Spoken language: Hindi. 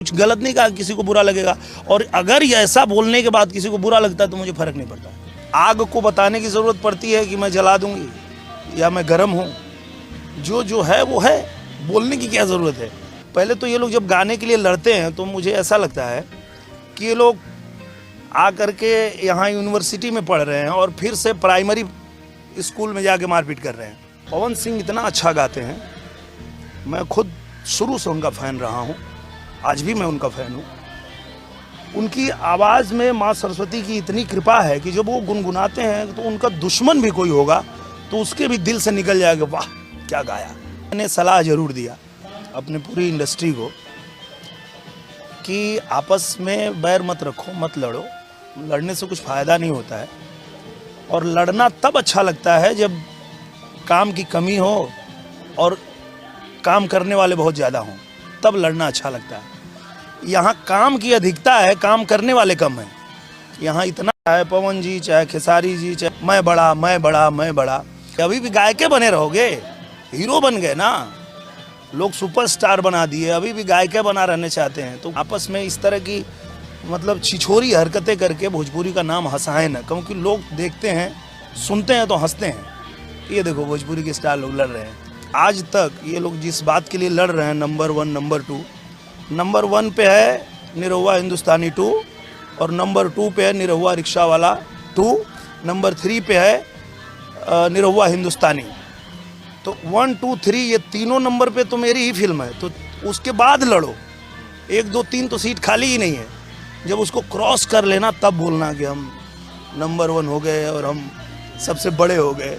कुछ गलत नहीं कहा, किसी को बुरा लगेगा। और अगर ये ऐसा बोलने के बाद किसी को बुरा लगता है तो मुझे फर्क नहीं पड़ता। आग को बताने की ज़रूरत पड़ती है कि मैं जला दूंगी या मैं गर्म हूँ, जो है वो है, बोलने की क्या ज़रूरत है। पहले तो ये लोग जब गाने के लिए लड़ते हैं तो मुझे ऐसा लगता है कि ये लोग आ करके यहाँ यूनिवर्सिटी में पढ़ रहे हैं और फिर से प्राइमरी स्कूल में जाके मारपीट कर रहे हैं। पवन सिंह इतना अच्छा गाते हैं, मैं खुद शुरू से उनका फ़ैन रहा हूँ, आज भी मैं उनका फ़ैन हूँ। उनकी आवाज़ में माँ सरस्वती की इतनी कृपा है कि जब वो गुनगुनाते हैं तो उनका दुश्मन भी कोई होगा तो उसके भी दिल से निकल जाएगा, वाह क्या गाया। मैंने सलाह ज़रूर दिया अपने पूरी इंडस्ट्री को कि आपस में बैर मत रखो, मत लड़ो, लड़ने से कुछ फ़ायदा नहीं होता है। और लड़ना तब अच्छा लगता है जब काम की कमी हो और काम करने वाले बहुत ज़्यादा हों, तब लड़ना अच्छा लगता है। यहाँ काम की अधिकता है, काम करने वाले कम हैं। यहाँ इतना है, पवन जी चाहे खेसारी जी चाहे मैं बड़ा मैं बड़ा मैं बड़ा, अभी भी गायके बने रहोगे, हीरो बन गए ना, लोग सुपरस्टार बना दिए, अभी भी गायके बना रहने चाहते हैं। तो आपस में इस तरह की मतलब छिछोरी हरकतें करके भोजपुरी का नाम हंसाएं ना, क्योंकि लोग देखते हैं सुनते हैं तो हंसते हैं। ये देखो भोजपुरी के स्टार लोग लड़ रहे हैं। आज तक ये लोग जिस बात के लिए लड़ रहे हैं, नंबर 1 नंबर 2, नंबर 1 पे है निरहुआ हिंदुस्तानी 2 और नंबर 2 पे है निरहुआ रिक्शा वाला 2, नंबर 3 पे है निरहुआ हिंदुस्तानी। तो 1 2 3 ये तीनों नंबर पे तो मेरी ही फिल्म है, तो उसके बाद लड़ो। 1 2 3 तो सीट खाली ही नहीं है। जब उसको क्रॉस कर लेना तब बोलना कि हम नंबर 1 हो गए और हम सबसे बड़े हो गए।